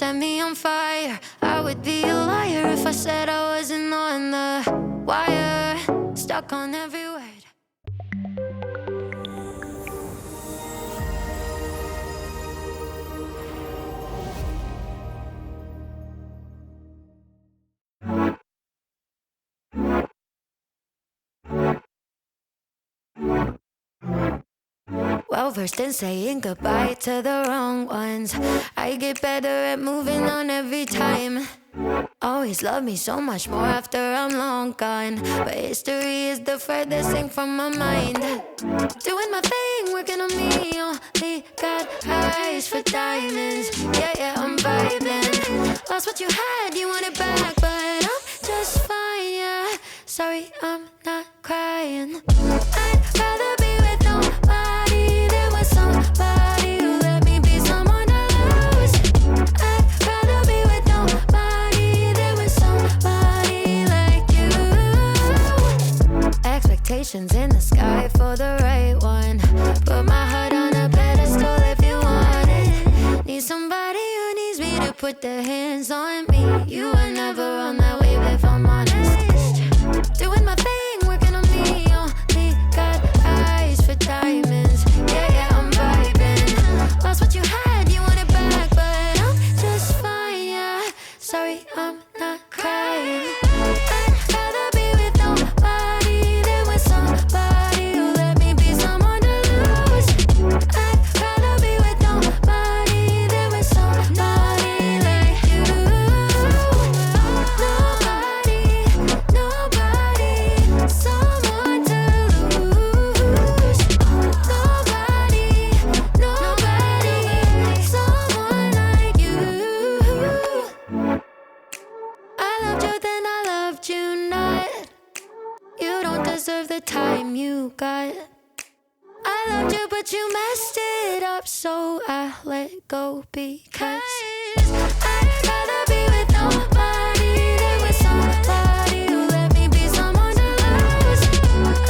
set me on fire. I would be a liar if I said I wasn't on the wire, stuck on every word. Well versed in saying goodbye to the wrong ones. I get better at moving on every time. Always love me so much more after I'm long gone, but history is the furthest thing from my mind. Doing my thing, working on me. Only got eyes for diamonds. Yeah, I'm vibing. Lost what you had, you want it back, but I'm just fine, yeah. Sorry, I'm not crying. I'd rather be with nobody than with somebody who let me be someone to lose. I'd rather be with nobody than with somebody like you. Expectations in the sky for the right one. Put my heart on a pedestal if you want it. Need somebody who needs me to put their hands on me. You were never on that wave if I'm honest. Doing my thing, working on me. Only got eyes for diamonds. Yeah, I'm vibing. Lost what you had, you want it back, but I'm just fine, yeah. Sorry, I'm not crying. I'd rather be with nobody than with somebody who let me be someone to lose. I'd rather be with nobody than with somebody like you. Nobody, someone to lose. Nobody, someone like you. I loved you then I loved you not. You don't deserve the time you got. I loved you but you messed it up, so I let go because I'd rather be with nobody than with somebody who let me be someone to lose.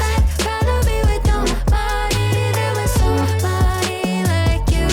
I'd rather be with nobody than with somebody like you.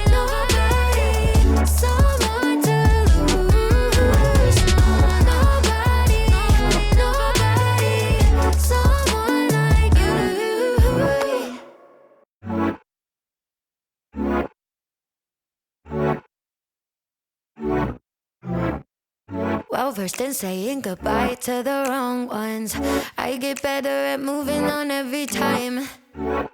Nobody, someone to lose. Nobody, someone like you. Well versed in saying goodbye to the wrong ones. I get better at moving on every time.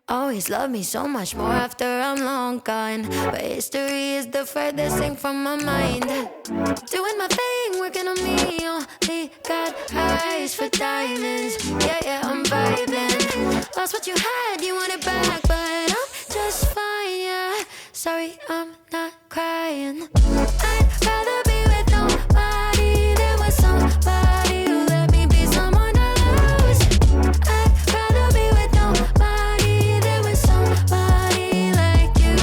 Always love me so much more after I'm long gone, but history is the furthest thing from my mind. Doing my thing, working on me. Only got eyes for diamonds. Yeah, I'm vibing. Lost what you had, you want it back, but I'm just fine, yeah. Sorry, I'm not crying. I'd rather be with nobody than with somebody who let me be someone to lose. I'd rather be with nobody than with somebody like you.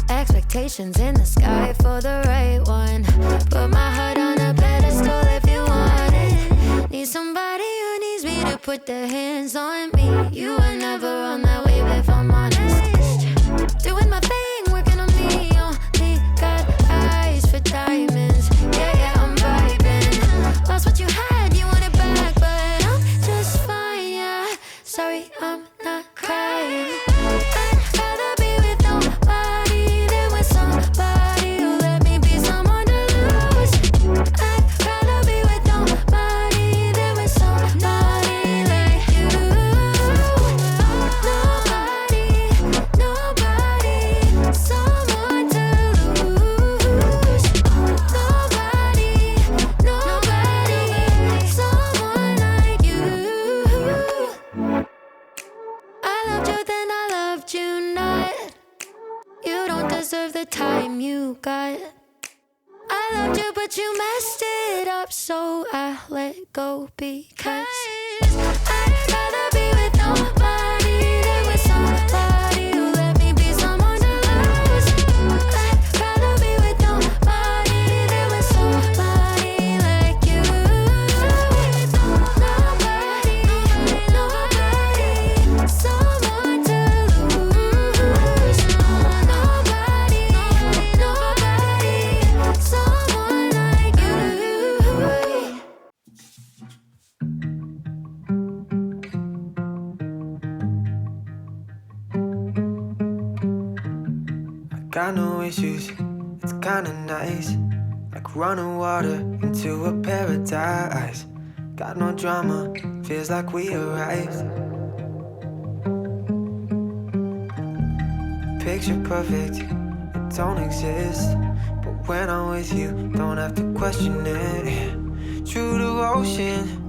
Expectations in the sky for the right one. Put my heart on a pedestal if you want it. Need somebody who needs me to put their hands on me. You were never on that wave if I'm honest. Doing my thing, working on me. Only got eyes for diamonds. Yeah, I'm vibing. Lost what you had, you want it back, but I'm just fine, yeah. Sorry, I'm not crying. I'd rather be with nobody than with somebody who let me be someone to lose. I'd rather be with nobody than with somebody like you. Nobody, someone to lose. Nobody, someone like you. I loved you then I loved you not. You don't deserve the time you got. I loved you but you messed it up, so I let go because I'd rather be with nobody than with somebody who let me be someone to lose. I'd rather be with nobody than with somebody like you. Nobody, someone to lose. got no issues, it's kinda nice. Like running water into a paradise. Got no drama, feels like we arrived. Picture perfect, it don't exist. But when I'm with you, don't have to question it. True devotion.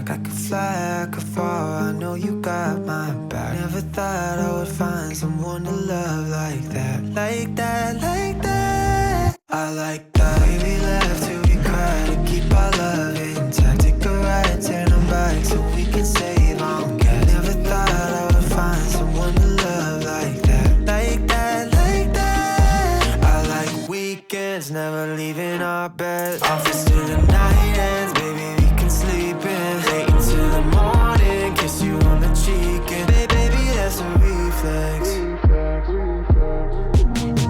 I could fly, I could fall, I know you got my back. Never thought I would find someone to love like that. Like that, like that. I like that. We laugh till we cry to keep our love intact. Take a ride, turn them back so we can save on gas. Never thought I would find someone to love like that. Like that, like that. I like weekends, never leaving our bed. Office till the night ends, baby, we can sleep in. Late into the morning, kiss you on the cheek, and baby, that's a reflex.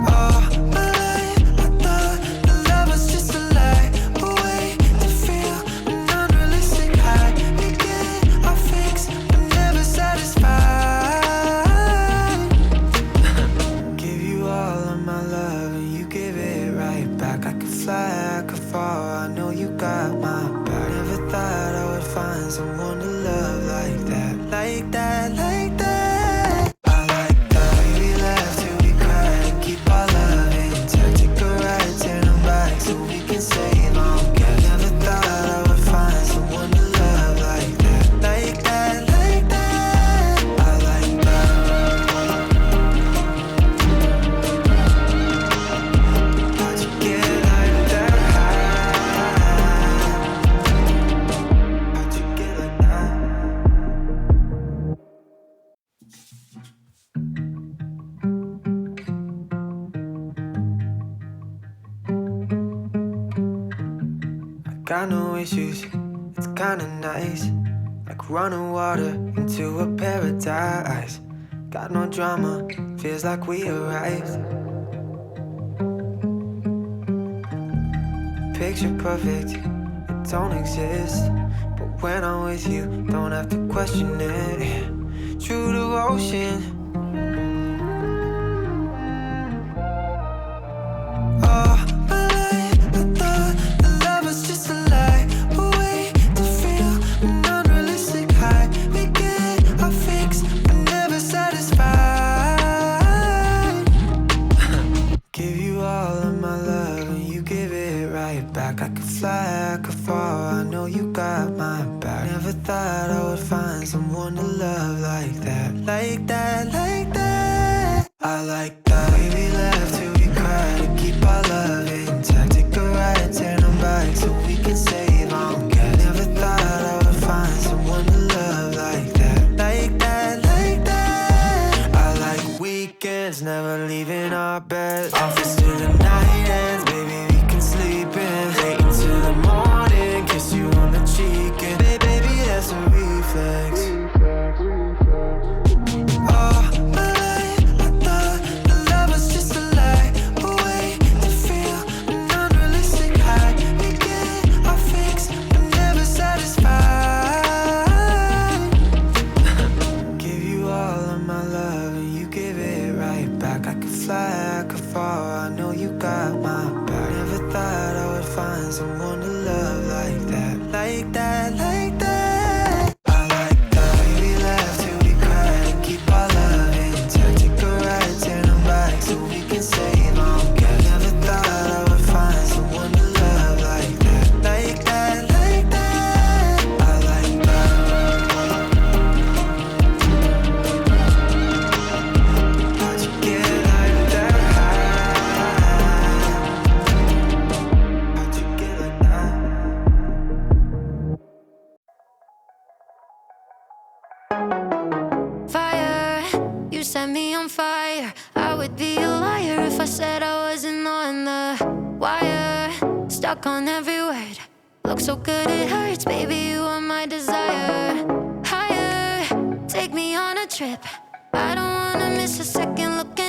Oh, my life, I thought the love was just a lie, a way to feel an unrealistic high. We get our fix, but never satisfied. Give you all of my love, and you give it right back. I could fly, I could fall, I know you got my back. Never thought I would find someone to love like that. Like that, like that. I like that. We laugh till we cry and keep our love intact. Take a ride, turn them back so we can save on gas. Never thought I would find someone to love like that. Like that, like that. I like that. How'd you get like that high? How'd you get like that? Got no issues, it's kinda nice. Like running water into a paradise. Got no drama, feels like we arrived. Picture perfect, it don't exist. But when I'm with you, don't have to question it. True devotion. Oh, my life, I thought the love was just a lie, a way to feel an unrealistic high. We get our fix, but never satisfied. Give you all of my love, and you give it right back. I could fly, I could fall, I know you got my back. Never thought I would find someone to love like that. Like that, like that. I like that. We laugh till we cry to keep our love intact. Take a ride, turn them back so we can save on gas. Never thought I would find someone to love like that. Like that, like that. I like weekends, never leaving our bed. Office till the night ends, baby, we can sleep in. Late into the morning, kiss you on the cheek, and baby, that's a reflex. Oh, my life, I thought the love was just a lie, a way to feel an unrealistic high. We get our fix, but never satisfied. Give you all of my love, and you give it right back. I could fly, I could fall, I know you got my back. Never thought I would find someone to love like that. Like that, like that. I like that. We laugh till we cry and keep our love intact. Take a ride, turn them back so we can save on gas. Never thought I would find someone to love like that. Like that, like that. I like that. How'd you get like that high? How'd you get like that? Fire, you set me on fire. I would be a liar if I said I wasn't on the wire. Stuck on every word, look so good it hurts. Baby, you are my desire. trip. I don't wanna miss a second looking